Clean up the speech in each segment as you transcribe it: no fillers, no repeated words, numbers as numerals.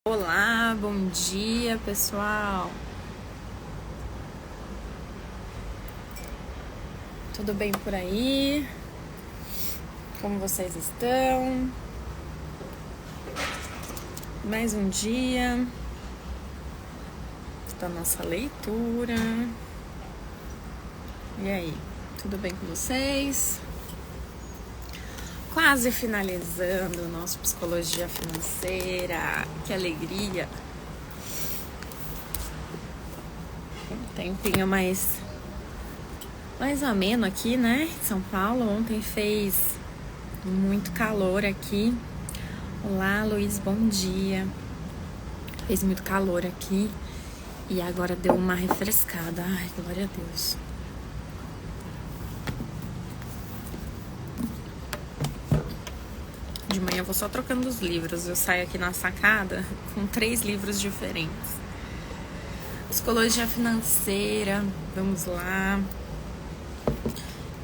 Olá, bom dia, pessoal. Tudo bem por aí? Como vocês estão? Mais um dia da nossa leitura. E aí, tudo bem com vocês? Quase finalizando o nosso Psicologia Financeira. Que alegria! Um tempinho mais ameno aqui, né? Em São Paulo. Ontem fez muito calor aqui. Olá, Luiz, bom dia. Fez muito calor aqui e agora deu uma refrescada. Ai, glória a Deus. De manhã eu vou só trocando os livros. Eu saio aqui na sacada com 3 livros diferentes. Psicologia Financeira, vamos lá.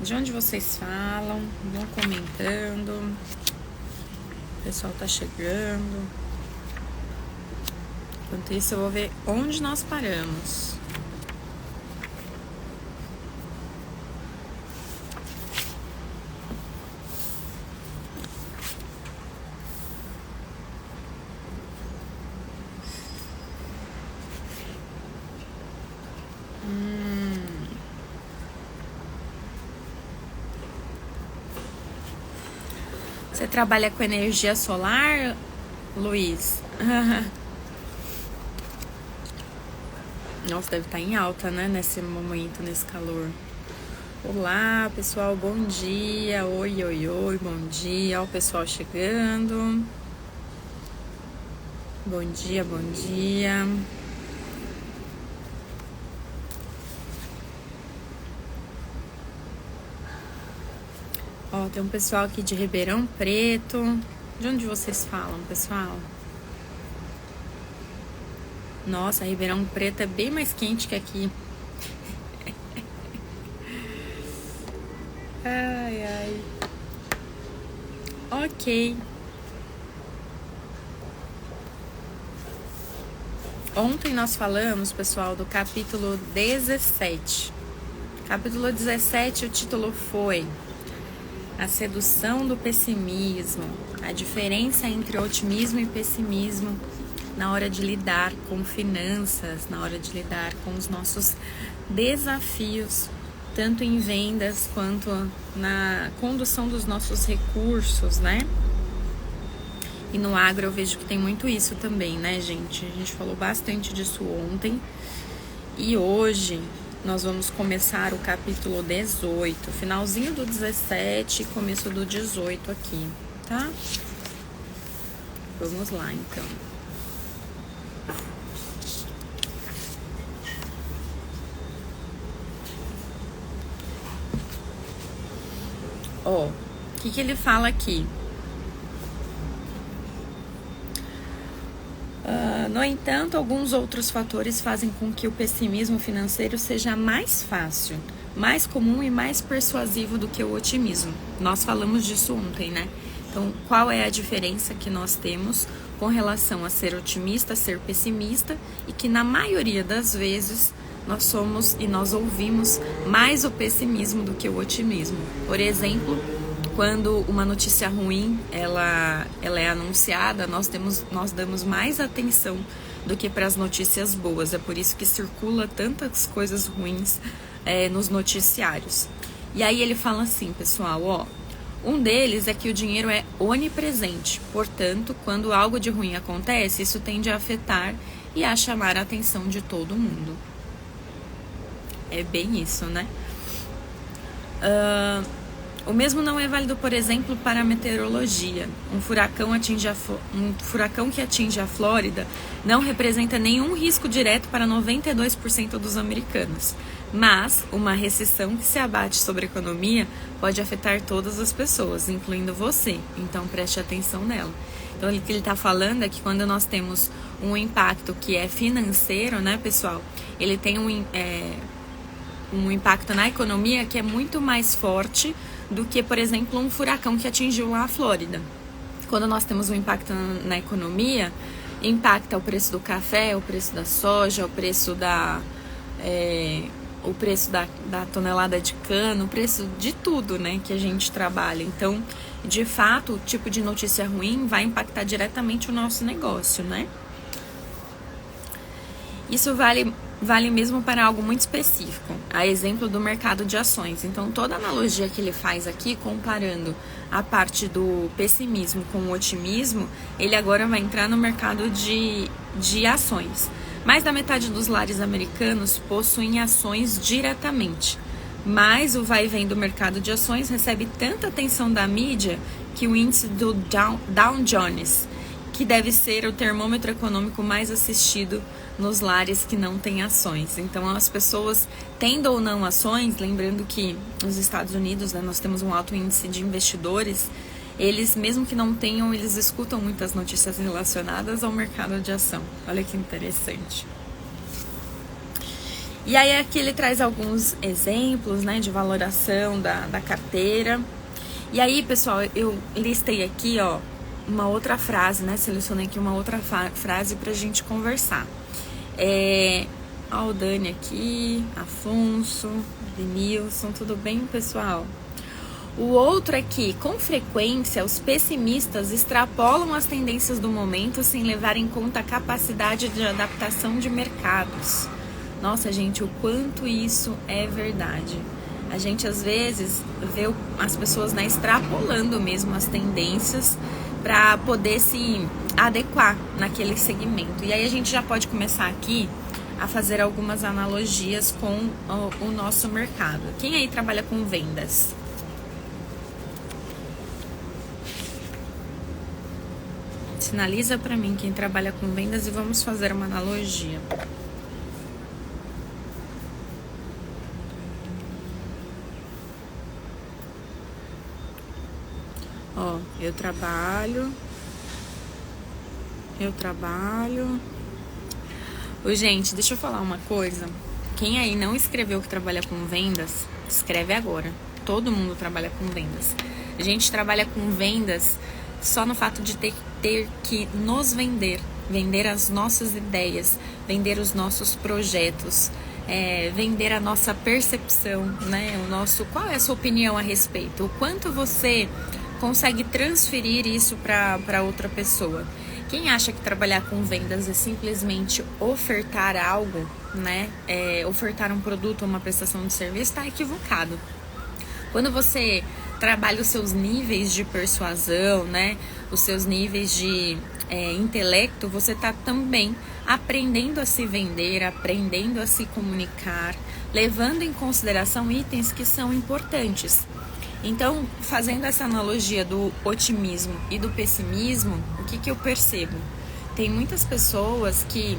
De onde vocês falam? Vão comentando. O pessoal tá chegando. Enquanto isso, eu vou ver onde nós paramos. Você trabalha com energia solar, Luiz? Nossa, deve estar em alta, né? Nesse momento, nesse calor. Olá, pessoal, bom dia. Oi, oi, oi, bom dia. Olha o pessoal chegando. Bom dia, bom dia. Ó, tem um pessoal aqui de Ribeirão Preto. De onde vocês falam, pessoal? Nossa, Ribeirão Preto é bem mais quente que aqui. Ai, ai. Ok. Ontem nós falamos, pessoal, do capítulo 17. Capítulo 17, o título foi A Sedução do Pessimismo, a diferença entre otimismo e pessimismo na hora de lidar com finanças, na hora de lidar com os nossos desafios, tanto em vendas quanto na condução dos nossos recursos, né? E no agro eu vejo que tem muito isso também, né, gente? A gente falou bastante disso ontem. E hoje nós vamos começar o capítulo 18, finalzinho do 17 e começo do 18 aqui, tá? Vamos lá, então. Ó, o que ele fala aqui? No entanto, alguns outros fatores fazem com que o pessimismo financeiro seja mais fácil, mais comum e mais persuasivo do que o otimismo. Nós falamos disso ontem, né? Então, qual é a diferença que nós temos com relação a ser otimista, ser pessimista, e que na maioria das vezes nós somos e nós ouvimos mais o pessimismo do que o otimismo. Por exemplo, quando uma notícia ruim ela é anunciada, nós damos mais atenção do que para as notícias boas. É por isso que circula tantas coisas ruins nos noticiários. E aí ele fala assim, pessoal, ó, um deles é que o dinheiro é onipresente. Portanto, quando algo de ruim acontece, isso tende a afetar e a chamar a atenção de todo mundo. É bem isso, né? O mesmo não é válido, por exemplo, para a meteorologia. Um furacão que atinge a Flórida não representa nenhum risco direto para 92% dos americanos. Mas uma recessão que se abate sobre a economia pode afetar todas as pessoas, incluindo você. Então preste atenção nela. Então o que ele está falando é que quando nós temos um impacto que é financeiro, né, pessoal? Ele tem um impacto na economia que é muito mais forte do que, por exemplo, um furacão que atingiu lá a Flórida. Quando nós temos um impacto na economia, impacta o preço do café, o preço da soja, o preço da tonelada de cana, o preço de tudo, né, que a gente trabalha. Então, de fato, o tipo de notícia ruim vai impactar diretamente o nosso negócio, né? Isso vale mesmo para algo muito específico, a exemplo do mercado de ações. Então, toda analogia que ele faz aqui, comparando a parte do pessimismo com o otimismo, ele agora vai entrar no mercado de ações. Mais da metade dos lares americanos possuem ações diretamente, mas o vai e vem do mercado de ações recebe tanta atenção da mídia que o índice do Dow Jones, que deve ser o termômetro econômico mais assistido nos lares que não têm ações. Então, as pessoas tendo ou não ações, lembrando que nos Estados Unidos, né, nós temos um alto índice de investidores, eles, mesmo que não tenham, eles escutam muitas notícias relacionadas ao mercado de ação. Olha que interessante. E aí aqui ele traz alguns exemplos, né, de valoração da carteira. E aí, pessoal, eu listei aqui, ó, uma outra frase, né, selecionei aqui uma outra frase pra gente conversar. Ó, o Dani aqui, Afonso, Denilson, tudo bem, pessoal? O outro é que, com frequência, os pessimistas extrapolam as tendências do momento sem levar em conta a capacidade de adaptação de mercados. Nossa, gente, o quanto isso é verdade. A gente, às vezes, vê as pessoas, né, extrapolando mesmo as tendências para poder se adequar naquele segmento. E aí a gente já pode começar aqui a fazer algumas analogias com o nosso mercado. Quem aí trabalha com vendas? Sinaliza para mim quem trabalha com vendas e vamos fazer uma analogia. Ó, eu trabalho. Ô, gente, deixa eu falar uma coisa. Quem aí não escreveu que trabalha com vendas, escreve agora. Todo mundo trabalha com vendas. A gente trabalha com vendas só no fato de ter que nos vender as nossas ideias, vender os nossos projetos, vender a nossa percepção, né? Qual é a sua opinião a respeito? O quanto você consegue transferir isso para outra pessoa? Quem acha que trabalhar com vendas é simplesmente ofertar algo, né? Ofertar um produto ou uma prestação de serviço, está equivocado. Quando você trabalha os seus níveis de persuasão, né? Os seus níveis de intelecto, você está também aprendendo a se vender, aprendendo a se comunicar, levando em consideração itens que são importantes. Então, fazendo essa analogia do otimismo e do pessimismo, o que eu percebo? Tem muitas pessoas que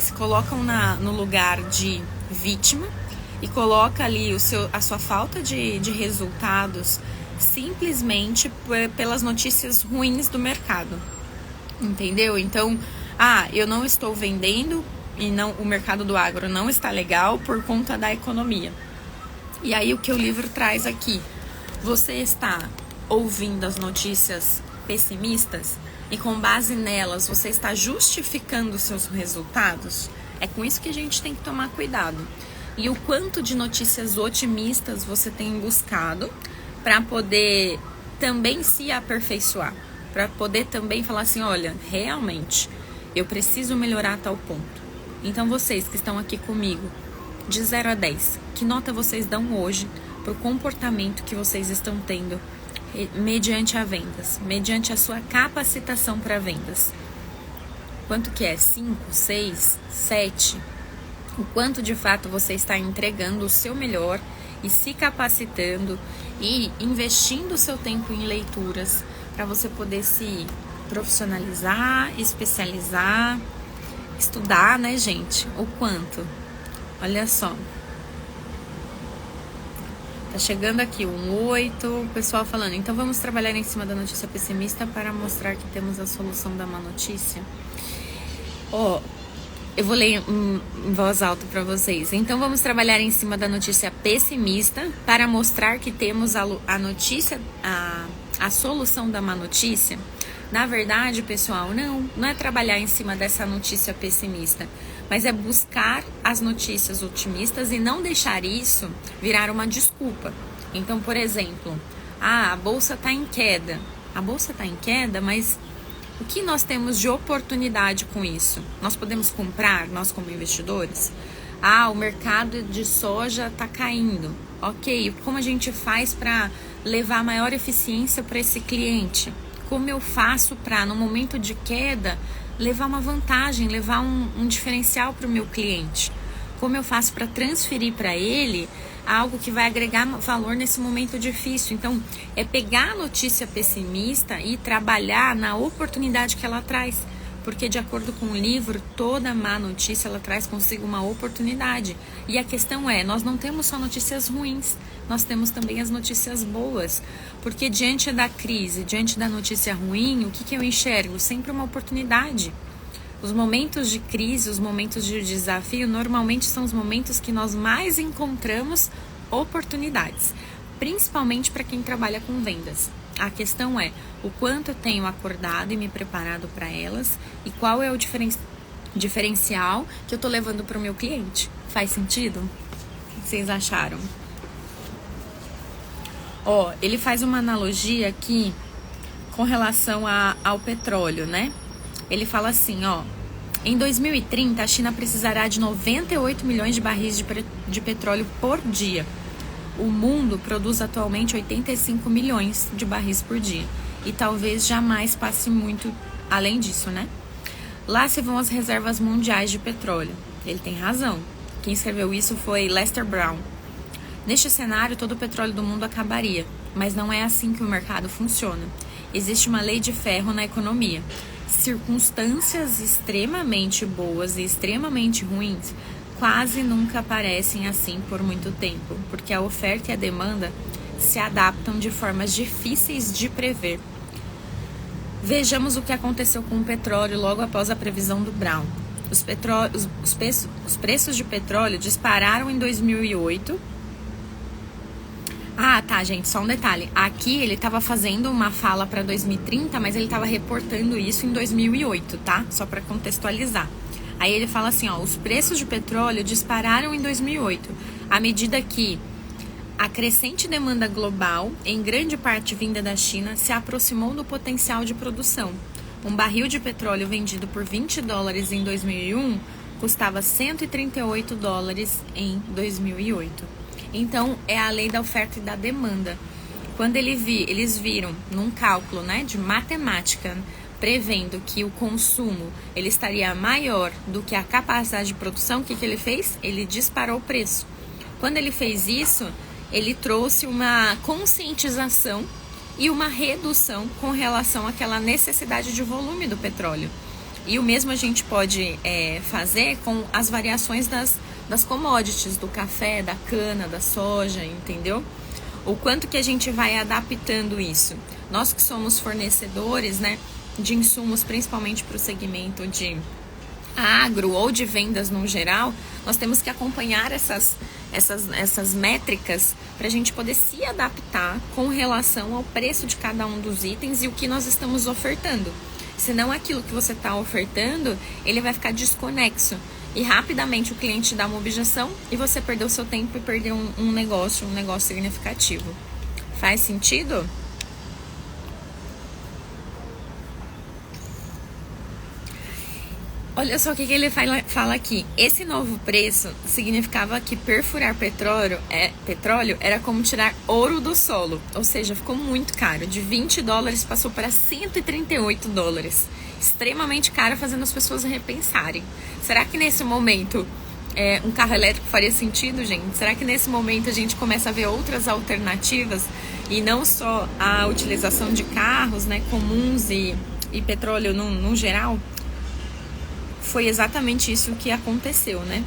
se colocam no lugar de vítima e coloca ali a sua falta de resultados simplesmente pelas notícias ruins do mercado. Entendeu? Então, eu não estou vendendo e o mercado do agro não está legal por conta da economia. E aí o que o livro traz aqui? Você está ouvindo as notícias pessimistas e com base nelas você está justificando os seus resultados? É com isso que a gente tem que tomar cuidado. E o quanto de notícias otimistas você tem buscado para poder também se aperfeiçoar, para poder também falar assim, olha, realmente, eu preciso melhorar a tal ponto. Então vocês que estão aqui comigo, de 0 a 10, que nota vocês dão hoje para o comportamento que vocês estão tendo mediante a vendas, mediante a sua capacitação para vendas? Quanto que é? 5, 6, 7? O quanto de fato você está entregando o seu melhor e se capacitando e investindo o seu tempo em leituras para você poder se profissionalizar, especializar, estudar, né, gente? O quanto? Olha só. Tá chegando aqui um 8, o pessoal falando, então vamos trabalhar em cima da notícia pessimista para mostrar que temos a solução da má notícia. Eu vou ler em voz alta para vocês. Então vamos trabalhar em cima da notícia pessimista para mostrar que temos a notícia, a solução da má notícia. Na verdade, pessoal, não é trabalhar em cima dessa notícia pessimista, mas é buscar as notícias otimistas e não deixar isso virar uma desculpa. Então, por exemplo, a bolsa está em queda. A bolsa está em queda, mas o que nós temos de oportunidade com isso? Nós podemos comprar, nós como investidores? O mercado de soja está caindo. Ok, como a gente faz para levar maior eficiência para esse cliente? Como eu faço para, no momento de queda, levar uma vantagem, levar um diferencial para o meu cliente? Como eu faço para transferir para ele algo que vai agregar valor nesse momento difícil? Então, é pegar a notícia pessimista e trabalhar na oportunidade que ela traz. Porque, de acordo com o livro, toda má notícia ela traz consigo uma oportunidade. E a questão é, nós não temos só notícias ruins, nós temos também as notícias boas. Porque diante da crise, diante da notícia ruim, o que eu enxergo? Sempre uma oportunidade. Os momentos de crise, os momentos de desafio, normalmente são os momentos que nós mais encontramos oportunidades. Principalmente para quem trabalha com vendas. A questão é o quanto eu tenho acordado e me preparado para elas e qual é o diferencial que eu estou levando para o meu cliente. Faz sentido? O que vocês acharam? Ele faz uma analogia aqui com relação ao petróleo, né? Ele fala assim, em 2030 a China precisará de 98 milhões de barris de petróleo por dia. O mundo produz atualmente 85 milhões de barris por dia. E talvez jamais passe muito além disso, né? Lá se vão as reservas mundiais de petróleo. Ele tem razão. Quem escreveu isso foi Lester Brown. Neste cenário, todo o petróleo do mundo acabaria. Mas não é assim que o mercado funciona. Existe uma lei de ferro na economia. Circunstâncias extremamente boas e extremamente ruins quase nunca aparecem assim por muito tempo, porque a oferta e a demanda se adaptam de formas difíceis de prever. Vejamos o que aconteceu com o petróleo logo após a previsão do Brown. Os preços de petróleo dispararam em 2008. Tá, gente, só um detalhe. Aqui ele estava fazendo uma fala para 2030, mas ele estava reportando isso em 2008, tá? Só para contextualizar. Aí ele fala assim, os preços de petróleo dispararam em 2008, à medida que a crescente demanda global, em grande parte vinda da China, se aproximou do potencial de produção. Um barril de petróleo vendido por $20 em 2001 custava $138 em 2008. Então, é a lei da oferta e da demanda. Quando eles viram num cálculo, né, de matemática, prevendo que o consumo ele estaria maior do que a capacidade de produção, o que ele fez? Ele disparou o preço. Quando ele fez isso, ele trouxe uma conscientização e uma redução com relação àquela necessidade de volume do petróleo. E o mesmo a gente pode fazer com as variações das commodities, do café, da cana, da soja, entendeu? O quanto que a gente vai adaptando isso. Nós que somos fornecedores, né, de insumos, principalmente para o segmento de agro ou de vendas no geral, nós temos que acompanhar essas métricas para a gente poder se adaptar com relação ao preço de cada um dos itens e o que nós estamos ofertando. Senão aquilo que você está ofertando, ele vai ficar desconexo. E rapidamente o cliente dá uma objeção e você perdeu seu tempo e perdeu um negócio significativo. Faz sentido? Olha só o que ele fala aqui. Esse novo preço significava que perfurar petróleo era como tirar ouro do solo. Ou seja, ficou muito caro. De $20 passou para $138. Extremamente caro, fazendo as pessoas repensarem. Será que nesse momento um carro elétrico faria sentido, gente? Será que nesse momento a gente começa a ver outras alternativas e não só a utilização de carros, né, comuns e petróleo no geral? Foi exatamente isso que aconteceu, né?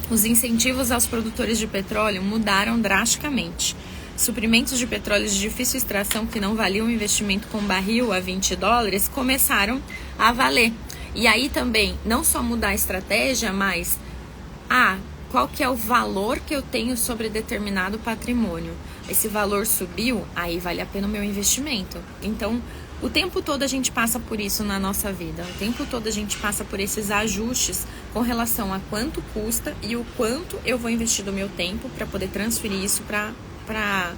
Os incentivos aos produtores de petróleo mudaram drasticamente. Suprimentos de petróleo de difícil extração que não valiam o investimento com barril a $20 começaram a valer. E aí também, não só mudar a estratégia, mas qual que é o valor que eu tenho sobre determinado patrimônio? Esse valor subiu, aí vale a pena o meu investimento. Então, O tempo todo a gente passa por isso na nossa vida. O tempo todo a gente passa por esses ajustes com relação a quanto custa e o quanto eu vou investir do meu tempo para poder transferir isso para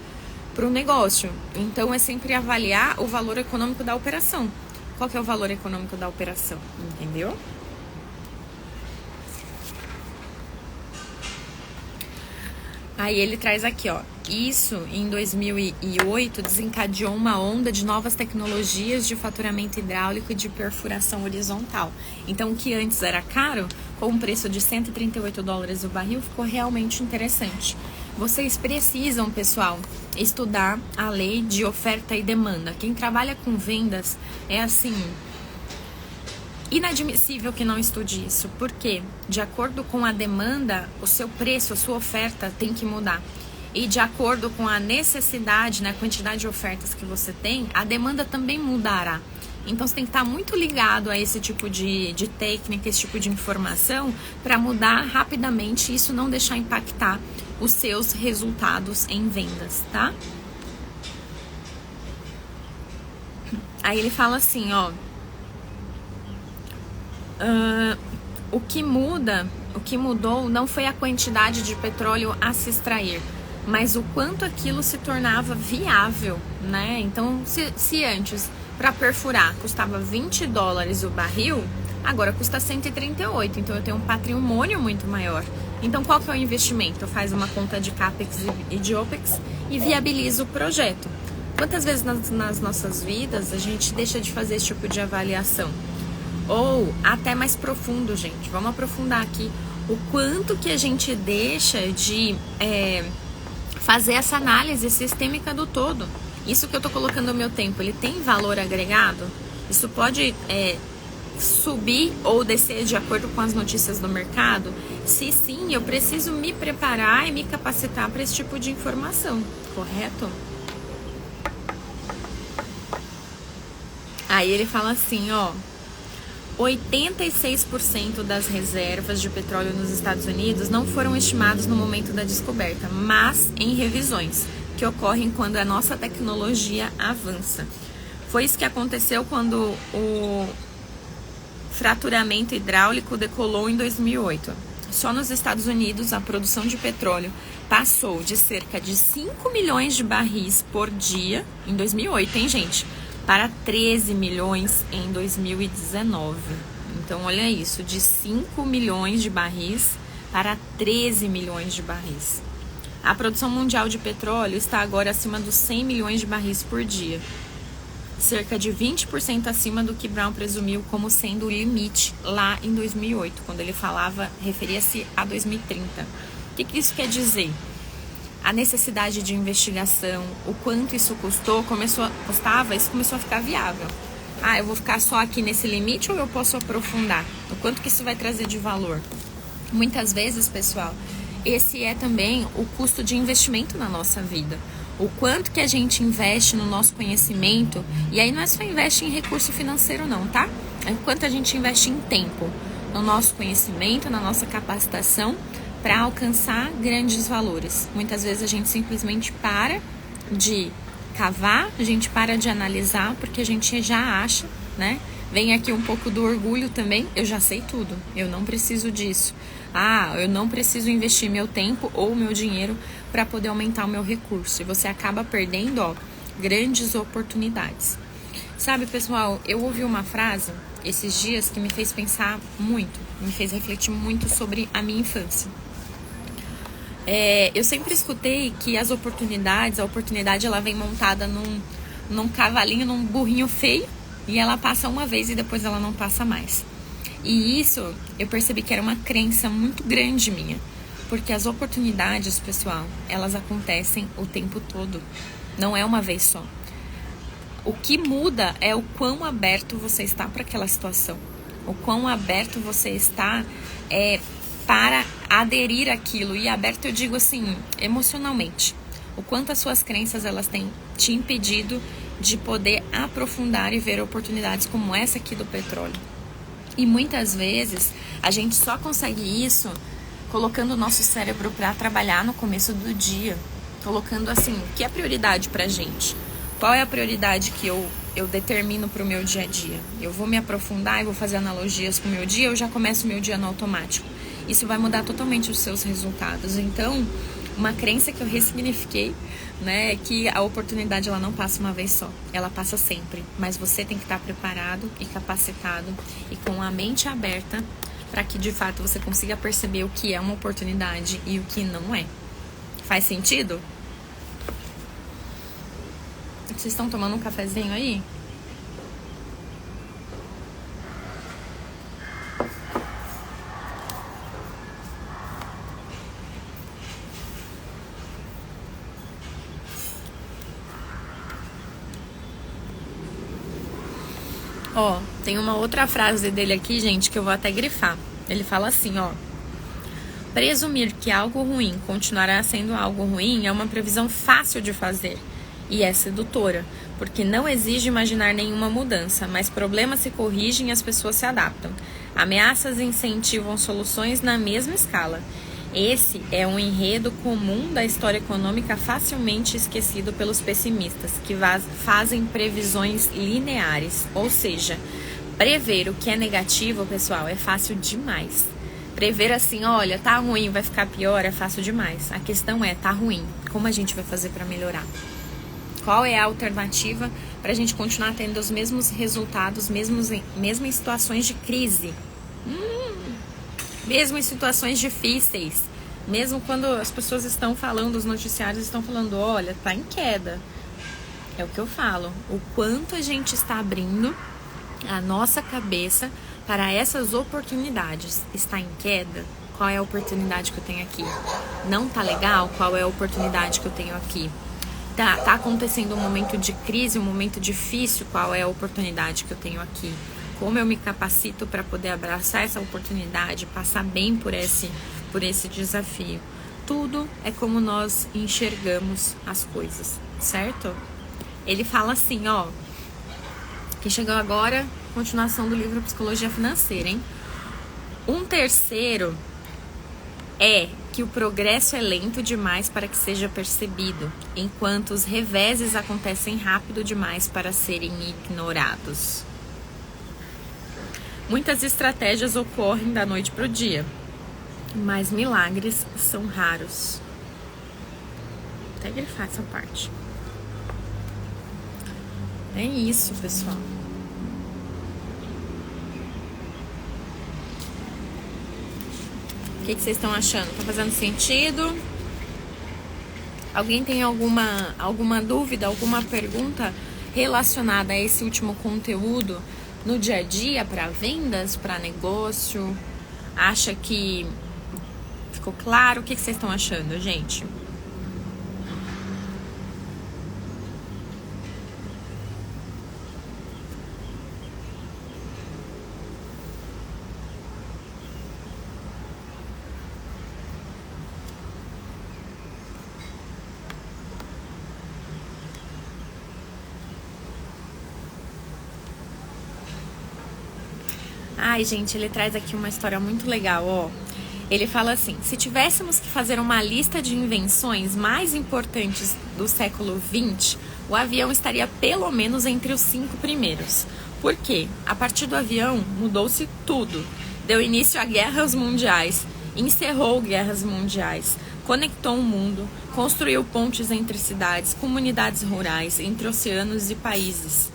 o negócio. Então, é sempre avaliar o valor econômico da operação. Qual que é o valor econômico da operação? Entendeu? Aí ele traz aqui, ó. Isso, em 2008, desencadeou uma onda de novas tecnologias de faturamento hidráulico e de perfuração horizontal. Então, o que antes era caro, com um preço de $138 o barril, ficou realmente interessante. Vocês precisam, pessoal, estudar a lei de oferta e demanda. Quem trabalha com vendas é assim... inadmissível que não estude isso, porque de acordo com a demanda, o seu preço, a sua oferta tem que mudar. E de acordo com a necessidade, né, a quantidade de ofertas que você tem, a demanda também mudará. Então você tem que estar muito ligado a esse tipo de técnica, esse tipo de informação, para mudar rapidamente e isso não deixar impactar os seus resultados em vendas, tá? Aí ele fala assim, ó. O que mudou não foi a quantidade de petróleo a se extrair, mas o quanto aquilo se tornava viável, né? Então, se antes, para perfurar, custava $20 o barril, agora custa 138, então eu tenho um patrimônio muito maior. Então, qual que é o investimento? Faz uma conta de CAPEX e de OPEX e viabiliza o projeto. Quantas vezes nas nossas vidas a gente deixa de fazer esse tipo de avaliação? Ou até mais profundo, gente. Vamos aprofundar aqui o quanto que a gente deixa de fazer essa análise sistêmica do todo. Isso que eu tô colocando o meu tempo, ele tem valor agregado? Isso pode subir ou descer de acordo com as notícias do mercado? Se sim, eu preciso me preparar e me capacitar para esse tipo de informação, correto? Aí ele fala assim, ó... 86% das reservas de petróleo nos Estados Unidos não foram estimados no momento da descoberta, mas em revisões, que ocorrem quando a nossa tecnologia avança. Foi isso que aconteceu quando o fraturamento hidráulico decolou em 2008. Só nos Estados Unidos, a produção de petróleo passou de cerca de 5 milhões de barris por dia, em 2008, hein, gente? Para 13 milhões em 2019. Então, olha isso, de 5 milhões de barris para 13 milhões de barris. A produção mundial de petróleo está agora acima dos 100 milhões de barris por dia. Cerca de 20% acima do que Brown presumiu como sendo o limite lá em 2008, quando ele referia-se a 2030. O que isso quer dizer? A necessidade de investigação, o quanto isso custava, isso começou a ficar viável. Eu vou ficar só aqui nesse limite ou eu posso aprofundar? O quanto que isso vai trazer de valor? Muitas vezes, pessoal, esse é também o custo de investimento na nossa vida. O quanto que a gente investe no nosso conhecimento, e aí não é só investe em recurso financeiro não, tá? É o quanto a gente investe em tempo, no nosso conhecimento, na nossa capacitação, para alcançar grandes valores. Muitas vezes a gente simplesmente para de cavar, a gente para de analisar, porque a gente já acha, né? Vem aqui um pouco do orgulho também, eu já sei tudo, eu não preciso disso. Eu não preciso investir meu tempo ou meu dinheiro para poder aumentar o meu recurso. E você acaba perdendo, grandes oportunidades. Sabe, pessoal, eu ouvi uma frase esses dias que me fez pensar muito, me fez refletir muito sobre a minha infância. Eu sempre escutei que a oportunidade ela vem montada num cavalinho, num burrinho feio, e ela passa uma vez e depois ela não passa mais. E isso eu percebi que era uma crença muito grande minha, porque as oportunidades, pessoal, elas acontecem o tempo todo, não é uma vez só. O que muda é o quão aberto você está para aquela situação, o quão aberto você está para aderir àquilo. E aberto eu digo assim, emocionalmente. O quanto as suas crenças elas têm te impedido de poder aprofundar e ver oportunidades como essa aqui do petróleo. E muitas vezes a gente só consegue isso colocando o nosso cérebro para trabalhar no começo do dia. Colocando assim, o que é prioridade pra gente? Qual é a prioridade que eu eu determino para o meu dia a dia. Eu vou me aprofundar e vou fazer analogias com o meu dia, eu já começo o meu dia no automático. Isso vai mudar totalmente os seus resultados. Então, uma crença que eu ressignifiquei, né, é que a oportunidade ela não passa uma vez só, ela passa sempre. Mas você tem que estar preparado e capacitado e com a mente aberta para que de fato você consiga perceber o que é uma oportunidade e o que não é. Faz sentido? Vocês estão tomando um cafezinho aí? Ó, tem uma outra frase dele aqui, gente, que eu vou até grifar. Ele fala assim, ó: presumir que algo ruim continuará sendo algo ruim é uma previsão fácil de fazer e é sedutora, porque não exige imaginar nenhuma mudança, mas problemas se corrigem e as pessoas se adaptam. Ameaças incentivam soluções na mesma escala. Esse é um enredo comum da história econômica facilmente esquecido pelos pessimistas, que fazem previsões lineares. Ou seja, prever o que é negativo, pessoal, é fácil demais. Prever assim, olha, tá ruim, vai ficar pior, é fácil demais. A questão é, tá ruim, como a gente vai fazer para melhorar? Qual é a alternativa para a gente continuar tendo os mesmos resultados, mesmo em situações de crise? Mesmo em situações difíceis, mesmo quando as pessoas estão falando, os noticiários estão falando, olha, tá em queda. É o que eu falo, o quanto a gente está abrindo a nossa cabeça para essas oportunidades. Está em queda? Qual é a oportunidade que eu tenho aqui? Não tá legal? Qual é a oportunidade que eu tenho aqui? Tá acontecendo um momento de crise, um momento difícil, qual é a oportunidade que eu tenho aqui? Como eu me capacito para poder abraçar essa oportunidade, passar bem por esse desafio. Tudo é como nós enxergamos as coisas, certo? Ele fala assim, ó, que chegou agora, continuação do livro Psicologia Financeira, hein? Um terceiro é que o progresso é lento demais para que seja percebido, enquanto os reveses acontecem rápido demais para serem ignorados. Muitas estratégias ocorrem da noite para o dia, mas milagres são raros. Vou até grifar essa parte. É isso, pessoal. O que vocês estão achando? Tá fazendo sentido? Alguém tem alguma dúvida, alguma pergunta relacionada a esse último conteúdo no dia a dia, para vendas, para negócio? Acha que ficou claro? O que vocês estão achando, gente? Ai, gente, ele traz aqui uma história muito legal, ó. Ele fala assim: se tivéssemos que fazer uma lista de invenções mais importantes do século XX, o avião estaria pelo menos entre os 5 primeiros. Por quê? A partir do avião mudou-se tudo. Deu início a guerras mundiais, encerrou guerras mundiais, conectou o mundo, construiu pontes entre cidades, comunidades rurais, entre oceanos e países.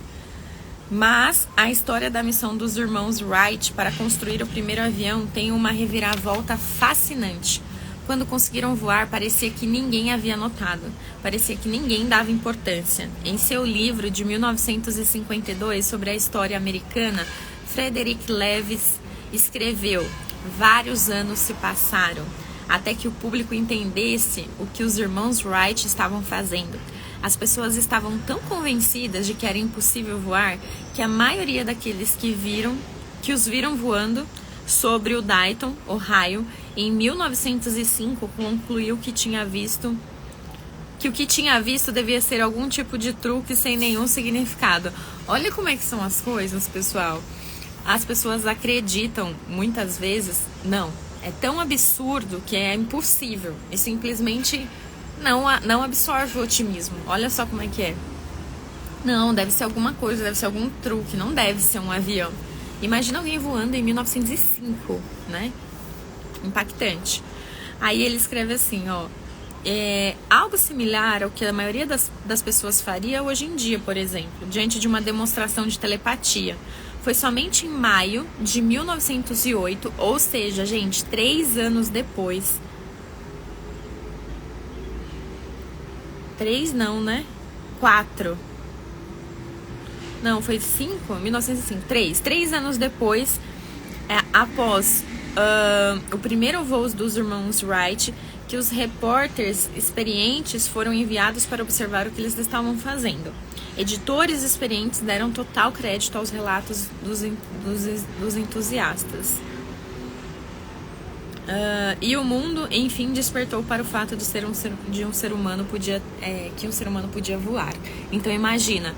Mas a história da missão dos irmãos Wright para construir o primeiro avião tem uma reviravolta fascinante. Quando conseguiram voar, parecia que ninguém havia notado, parecia que ninguém dava importância. Em seu livro de 1952 sobre a história americana, Frederick Lewis escreveu: vários anos se passaram até que o público entendesse o que os irmãos Wright estavam fazendo. As pessoas estavam tão convencidas de que era impossível voar que a maioria daqueles que os viram voando sobre o Dayton, Ohio, em 1905, concluiu que o que tinha visto devia ser algum tipo de truque sem nenhum significado. Olha como é que são as coisas, pessoal. As pessoas acreditam, muitas vezes, não, é tão absurdo que é impossível. E simplesmente não absorve o otimismo. Olha só como é que é. Não, deve ser alguma coisa, deve ser algum truque, não deve ser um avião. Imagina alguém voando em 1905, né? Impactante. Aí ele escreve assim, ó. Algo similar ao que a maioria das pessoas faria hoje em dia, por exemplo, diante de uma demonstração de telepatia. Foi somente em maio de 1908, ou seja, gente, 3 anos depois. 3 não, né? 4. Não, foi 5? 1905. 3 anos depois, após o primeiro voo dos irmãos Wright, que os repórteres experientes foram enviados para observar o que eles estavam fazendo. Editores experientes deram total crédito aos relatos dos entusiastas. E o mundo, enfim, despertou para o fato de que um ser humano podia voar. Então imagina,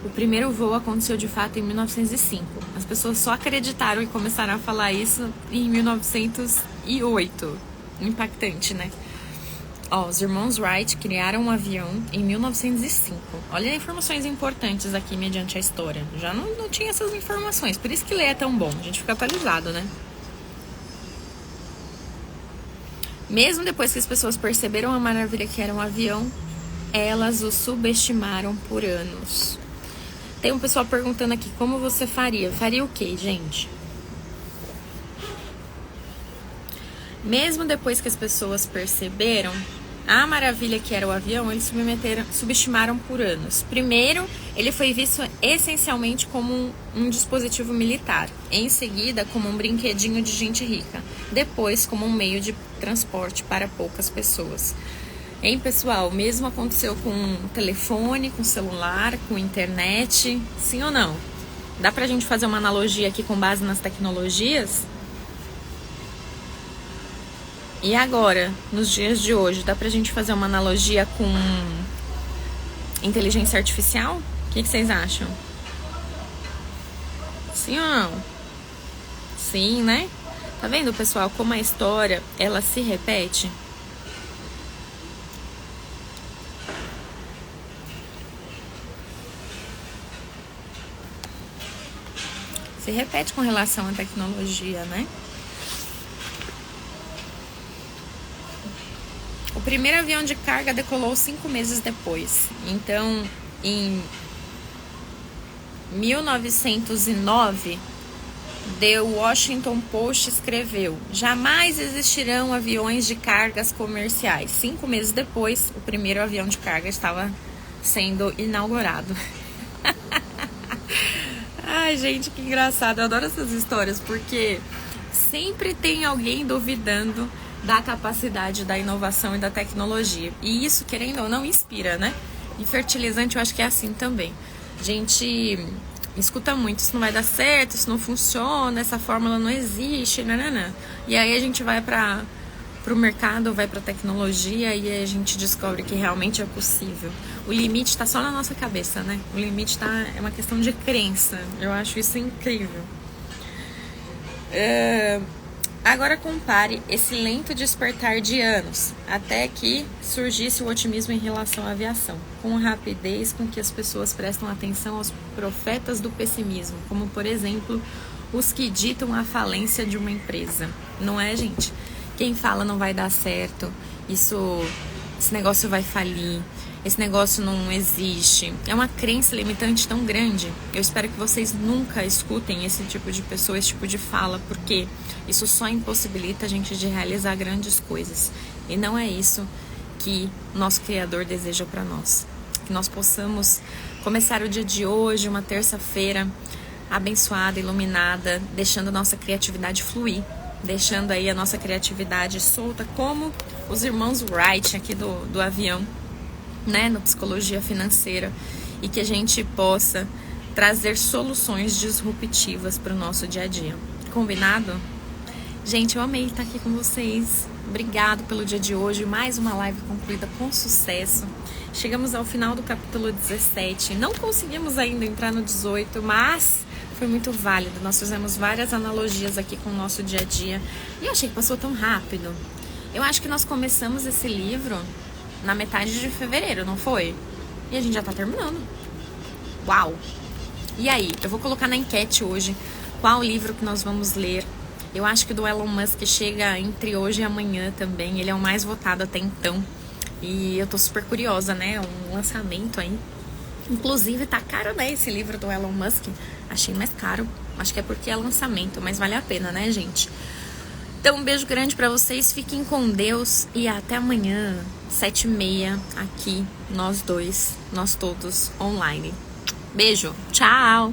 o primeiro voo aconteceu de fato em 1905. As pessoas só acreditaram e começaram a falar isso em 1908. Impactante, né? Os irmãos Wright criaram um avião em 1905. Olha informações importantes aqui mediante a história. Já não tinha essas informações, por isso que ler é tão bom. A gente fica atualizado, né? Mesmo depois que as pessoas perceberam a maravilha que era um avião, elas o subestimaram por anos. Tem um pessoal perguntando aqui como você faria. Faria o quê, gente? Mesmo depois que as pessoas perceberam a maravilha que era o avião, eles subestimaram por anos. Primeiro, ele foi visto essencialmente como um dispositivo militar. Em seguida, como um brinquedinho de gente rica. Depois, como um meio de transporte para poucas pessoas. Hein, pessoal? O mesmo aconteceu com telefone, com celular, com internet. Sim ou não? Dá pra gente fazer uma analogia aqui com base nas tecnologias? E agora, nos dias de hoje, dá pra gente fazer uma analogia com inteligência artificial? O que vocês acham? Sim ou não? Sim, né? Tá vendo, pessoal, como a história, ela se repete? Se repete com relação à tecnologia, né? O primeiro avião de carga decolou 5 meses depois. Então, em 1909, The Washington Post escreveu: jamais existirão aviões de cargas comerciais. 5 meses depois, o primeiro avião de carga estava sendo inaugurado. Ai, gente, que engraçado. Eu adoro essas histórias, porque sempre tem alguém duvidando da capacidade da inovação e da tecnologia. E isso, querendo ou não, inspira, né? E fertilizante eu acho que é assim também. A gente escuta muito, isso não vai dar certo, isso não funciona, essa fórmula não existe, nananã. E aí a gente vai para o mercado, vai para a tecnologia e a gente descobre que realmente é possível. O limite está só na nossa cabeça, né? O limite é uma questão de crença. Eu acho isso incrível. Agora compare esse lento despertar de anos, até que surgisse o otimismo em relação à aviação, com a rapidez com que as pessoas prestam atenção aos profetas do pessimismo, como, por exemplo, os que ditam a falência de uma empresa. Não é, gente? Quem fala não vai dar certo, esse negócio vai falir, esse negócio não existe. É uma crença limitante tão grande. Eu espero que vocês nunca escutem esse tipo de pessoa, esse tipo de fala, porque isso só impossibilita a gente de realizar grandes coisas. E não é isso que nosso Criador deseja para nós. Que nós possamos começar o dia de hoje, uma terça-feira, abençoada, iluminada, deixando a nossa criatividade fluir, deixando aí a nossa criatividade solta, como os irmãos Wright aqui do avião, né, na psicologia financeira, e que a gente possa trazer soluções disruptivas para o nosso dia a dia. Combinado? Gente, eu amei estar aqui com vocês. Obrigado pelo dia de hoje. Mais uma live concluída com sucesso. Chegamos ao final do capítulo 17. Não conseguimos ainda entrar no 18, mas foi muito válido. Nós fizemos várias analogias aqui com o nosso dia a dia. E eu achei que passou tão rápido. Eu acho que nós começamos esse livro na metade de fevereiro, não foi? E a gente já tá terminando. Uau! E aí, eu vou colocar na enquete hoje qual livro que nós vamos ler. Eu acho que o do Elon Musk chega entre hoje e amanhã também. Ele é o mais votado até então. E eu tô super curiosa, né? Um lançamento aí. Inclusive, tá caro, né? Esse livro do Elon Musk. Achei mais caro. Acho que é porque é lançamento, mas vale a pena, né, gente? Então, um beijo grande pra vocês. Fiquem com Deus. E até amanhã, 7h30, aqui, nós dois, nós todos, online. Beijo. Tchau.